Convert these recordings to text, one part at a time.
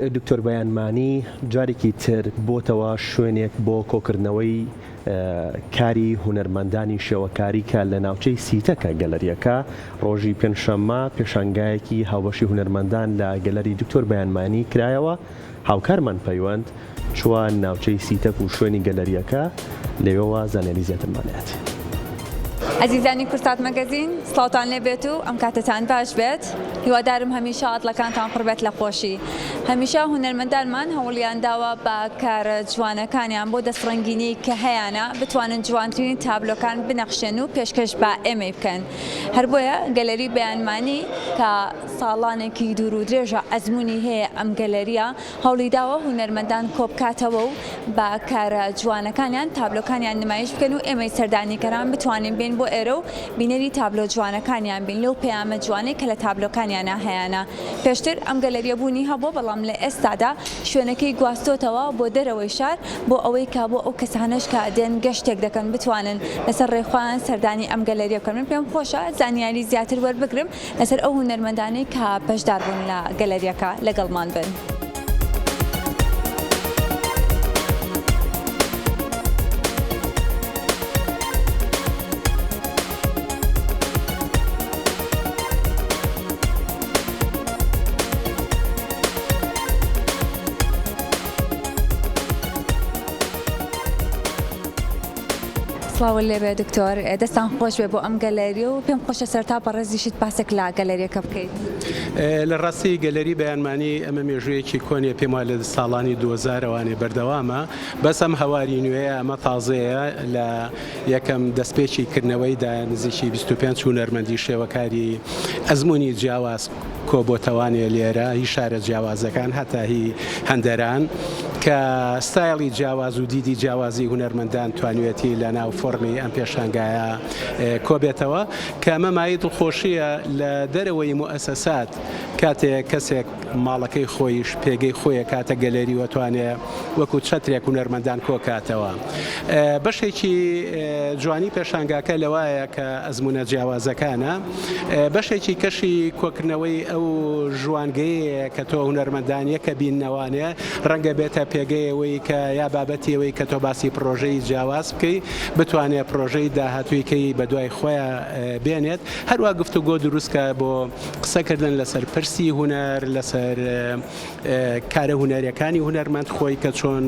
دکتۆر بەیانمانی جارێکی تر بۆتەوە شوێنێک بۆ کۆکردنەوەی کاری هونەرمەندانی شێوەکاریکە لە ناوچەی سیتەکە گەلەریەکە ڕۆژی پێنجشەممە پێشانگایەکی هاوبەشی هونەرمەندان لە گەلەری دکتۆر بەیانمانی کرایەوە. هاوکارمان پەیوەند چوان ناوچەی سیتەک و شوێنی گەلەریەکە لەوێەوە زانیاری زیاترمانێت. عزیزانی کورتات مەگەزین سڵاوتان لێ بێت و ئەم کاتتان باش بێت. هیوادارم هەمیشە ئاڵەکانتان پڕ بێت لە خۆشی. هەمیشە هونەرمەندانمان هەوڵیان داوە بە کارە جوانەکانیان بۆ دەستڕەنگینی کە هەیەە بتوانن جوانترین تابلۆکان بنەخشێن و پێشکەش بە ئێمە بکەن. هەر بۆیە گەلەری بەیانمانی کە ساڵانێکی دوور و درێژە ئەزمموی هەیە ئەم گەلەریە هەوڵی داوە هونەرمەندان کۆبکاتەوە و بە کارە جوانەکانیان تابلۆکانیان نمایش بکەن و ئێمەی سەردانیکەران بتوانین بین بۆ ئێرە و بینەری تابلۆ جوانەکانیان بین لەو پەیامە جوانەی کە لە تابلۆکانیانە هەیەە. پێشتر ئەم گەلەریە بوونی هەبوو بەڵام لە ئێستادا شوێنەکەی گواستۆتەوە بۆ دەرەوەی شار بۆ ئەوەی کا بۆ ئەو کەسانش کە دێن گەشتێک دەکەن بتوانن لەسەر ڕێخوایان سەردانی ئەم گەلەریە بکەن. من پێم خۆشە زانیاری زیاتر وەربگرم لەسەر ئەو هونەرمەندانەی کە بەشدار بوون لە گەلەریەکە لەگەڵمان بن. سڵاو لێبێ دکتۆر، دەستان خۆش بێ بۆ ئەم گەلەری و پێم خۆشە سەرتا بەڕێزیشت پاسێک لە گەلەریەکە بکەیت. لە ڕاستی گەلەری بەیانمانی ئەمە مێژوەیەکی کۆنیە پێم وایە لە ساڵانی 2000وانێ بەردەوامە، بەس ئەم هەواری نوێیە ئەمە تازەیە لە یەکەم دەستپێکی کردنەوەیدا نزیکی 25 هونەرمەندی شێوەکاری ئەزمموی جیاواز کۆبۆتەوانێ لێرە هی شارە جیاوازەکان هەتا هی هەندەران کە ستایلی جیاواز و دیدی جیاوازی هونەرمەندان توانوێتی لە ناو فۆرمی ئەم پێشانگایە کۆبێتەوە کە ئەمە مای دڵخۆشیە لە دەرەوەی موئەسەسات کاتێک کەسێک ماڵەکەی خۆیش پێگەی خۆیە کاتە گەلەری وەتوانێ وەکو چەترێک هونەرمەندان کۆکاتەوە. بەشێکی جوانی پێشانگاکە لەوایە کە ئەزمونە جیاوازەکانە، بەشێکی کەشی کۆکردنەوەی ئەو ژوانگەیە کە تۆ هونەرمەندانیە کە بیننەوانەیە ڕەنگە بێتە پێگەیەوەی کە یا بابەتیەوەی کە تۆ باسی پرۆژەی جیاواز بکەی بتوانێت پرۆژەی داهاتوویکەی بە دوای خۆیان بێنێت. هەروە گفتوگۆ دروستکە بۆ قسەکردن لەسەر پرسی هونەر، لەسەر کارە هونەریەکانی هونەرمەند خۆی کە چۆن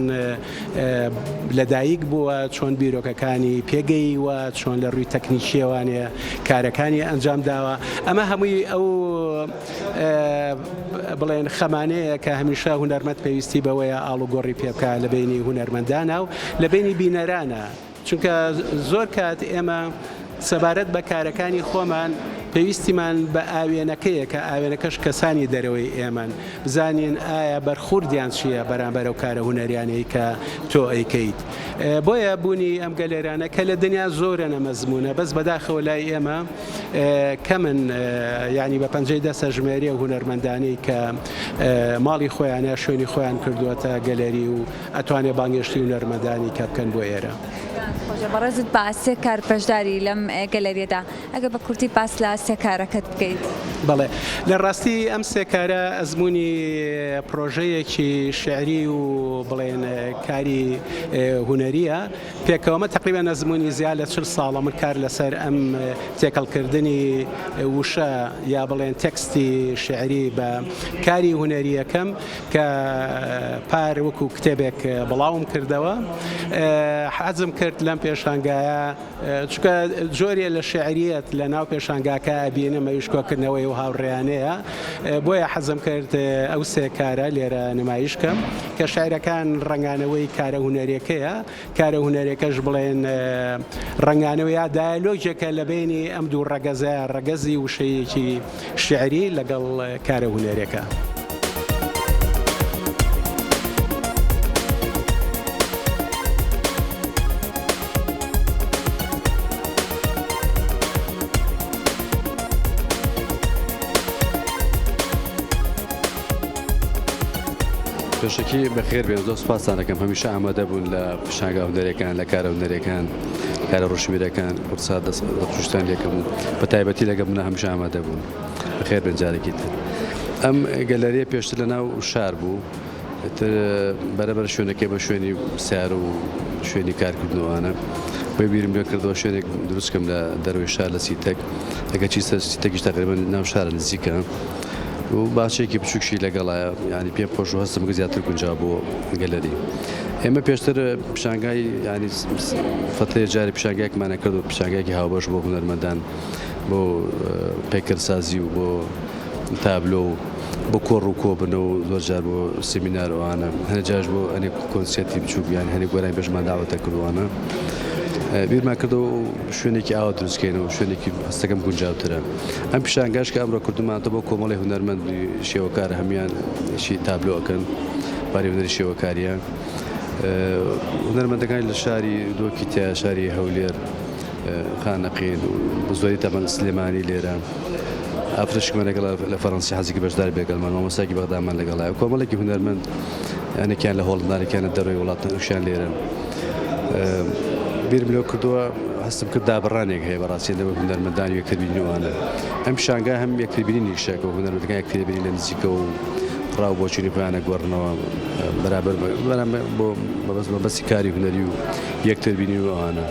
لەدایک بووە، چۆن بیرۆکەکانی پێگەیوە، چۆن لە ڕووی تەکنیکیەوانێ کارەکانی ئەنجام داوە. ئەمە هەمووی ئەو بڵێن خەمانەیە کە هەمیشە هونەرمەند پێویستی بەوەیە ئاڵوگۆڕی پێ بکات لە بینی هونەرمەندانە و لە بینی بینەرانە، چونکە زۆر کات ئێمە سەبارەت بە کارەکانی خۆمان پێویستیمان بە ئاوێنەکەیە کە ئاوێنەکەش کەسانی دەرەوەی ئێمن بزانین ئایا بەرخوردیان چییە بەرامبەر ئەو کارە هونەریانەی کە تۆ ئەیکەیت. بۆیە بوونی ئەم گەلێرانە کە لە دنیا زۆرە نەمەزمونە، بەس بەداخەوە لای ئێمە کەمن ینی بە پەنجەی دەسە ژمێریە هونەرمەندانەی کە ماڵی خۆیانە شوێنی خۆیان کردووەتە گەلەری و ئەتوانێت بانگێشتی هونەرمەندانی کە بکەن بۆ ئێرە. بەڕێزت بە سێ کار پەشداری لەم گەلەریەدا، ئەگە بە کورتی پاس لە سێ کارەکەت بکەیت. بەڵێ لە ڕاستی ئەم سێ کارە ئەزمموی پرۆژەیەکی شعری و بڵێن کاری هونەریە پێکەوەمە تقریبان ئەزمموی زیاد لە 40 ساڵە من کار لەسەر ئەم تێکەڵکردنی وشە یا بڵێن تەکستی شعری بە کاری هونەریەکەم کە پار وەکو کتێبێک بڵاوم کردەوە. حەزم کرد لەم پێشانگایە چونکە جۆریە لە شعریەت لە ناو پێشانگاکە بینە مەویشکۆکردنەوەی و هاوڕێیانەیە، بۆیە حەزم کرد ئەو سێ کارە لێرە نمایشکەم کە شاعرەکان ڕنگانەوەی کارە هونەرێکەیە، کارە هونەرێکەش بڵێن ڕنگانەوەی دایلۆژێکە لە بینی ئەم دوو ڕەگەزە ڕەگەزی وشەیەکی شعری لەگەڵ کارە هونەرێکە. پێشەکی بەخێر بێن، زۆر سوپاسان دەکەم هەمیشە ئامادە بوون لە پێشانگا هونەرەکان، لە کارە هونەرەکان، کارە ڕۆژمێرەکان قورسا دەستخوشتان لێکم و بە تایبەتی لەگەڵ منە هەمیشە ئامادە بوون. بەخێر بێن جارێکی تر. ئەم گەلەریە پێشتر لە ناو شار بوو بەرەبەر شوێنەکەی بە شوێنی سیار و شوێنی کارکردنەوەوانە بۆی بیرم لێ کردەوە شوێنێک دروستکەم لە دەروی شار لە سیتەک ئەگە چی سیتەکیش تقریبا ناو شارە نزیکە و باچێکی بچووکشی لەگەڵایە ینی پێم خۆش و هەستم زیاتر گونجاو بۆ گەلەری ئێمە پێشتر پیشانگای ینی فەتەیە جاری پیشانگایەکمانە کرد و پیشانگایەکی هاوبەش بۆ هونەرمەندان بۆ پێکردسازی و بۆ تابلۆ و بۆ کۆڕ و کۆبنە و زۆر جار بۆ سمینارەوانە هەنە جاش بۆ ئەنێ کۆنسێتی بچووک یان هەنێک گۆرانی بەشمان داوەتە کردوانە بیرمان کردەوە شوێنێکی ئاوا دروستکەینەوە شوێنێکی هەستەکەم گونجاوترە ئەم پیشانگاش کە ئەمڕۆ کردومانەوە بۆ کۆمەڵی هونەرمەند شێوەکار هەمان شی تابلۆەکەن باری هونەری شێوەکاریە هونەرمەندەکانی لە شاری دۆکی تیا شاری هەولێر خانەقین و زۆری تەمەن سلێمانی لێرە ئافرشکمان لەگەڵ لە فەڕەنسی حەزیکی بەشدار بێگەڵمان مامۆستاکی بەغدامان لەگەڵایە کۆمەڵێکی هونەرمەند یانێکیان لە هۆڵندانێکیانە دەڕۆی وڵاتەشیان لێرن بیرم لێ کردووە هەستم کرد دابڕانێک هەیە بەڕاستی لەوە هونەرمەندان و یەکتربینیوانە ئەم پیشانگا هەم یەکتربینی شەکە و هونەرمەندەکان یەکتربینی لە نزیکە و ڕاو بۆچوونی پێیانە گۆڕنەوە بەرامبەر بۆ بەبەستی کاری هونەری و یەکتربینی وانە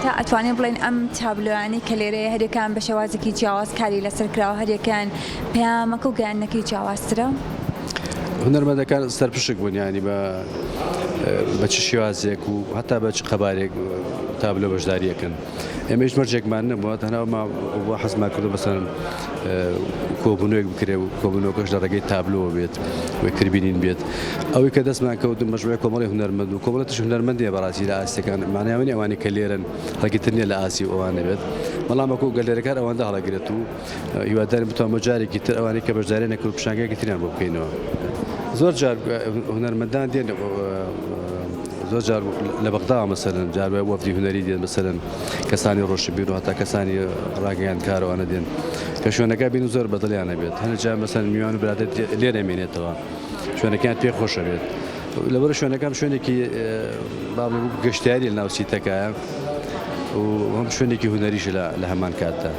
تا ئەتوانین بڵێن ئەم تابلۆیانی کە لێرەیە هەرێکان بە شێوازێکی جیاوازکاری لەسەر کراوە هەرێکیان پەیامەکە و گەیاندنەکەی جیاوازترە هونەرمەندەکان سەرپشک بوون ینی بە چ شێوازێک و هەتا بە چ قەبارێک تابلۆ بەشداریەکەن ئێمە هیچ مەرجێکمان نەبووە تەنها بۆ حەزمان کردو بەسەر کۆبوونەوەیەک بکرێ و کۆبوونەوەکەش لە ڕێگەی تابلۆوە بێت وەکتربینین بێت ئەوەی کە دەستمان کەوتم مەژموعەی کۆمەڵی هونەرمەند و کۆمەڵەتیش هونەرمەندیە بەڕاستی لە ئاسیەکان مانایەوەنی ئەوانەی کە لێرن هەڵگیرتر نییە لە ئاسی و ئەوانە بێت بەڵام وەکو گەلێرەکان ئەوەندە هەڵەگرێت و هیوادارم بتوانمە جارێکی تر ئەوانەی کە بەشداری نەکرد و پیشانگایەکی تریان بۆ بکەینەوە زۆر جار هونەرمەندان دێن زۆر جار لە بەغدا مەسەلەن جار وەفدی هونەری دێن مەسەلەن کەسانی ڕۆشنبیر و هەتا کەسانی ڕاگەیان کارەوانە دێن کە شوێنەکە بین و زۆر بەدڵیانە بێت هەنە جار مەسەلەن میوان و برادر لێرەمێنێتەوە شوێنەکەیان پێ خۆشە بێت لەبەر شوێنەکەم شوێنێکی گەشتیاری لە ناو سیتەکەیە و هەم شوێنێکی هونەریش لە هەمان کاتدا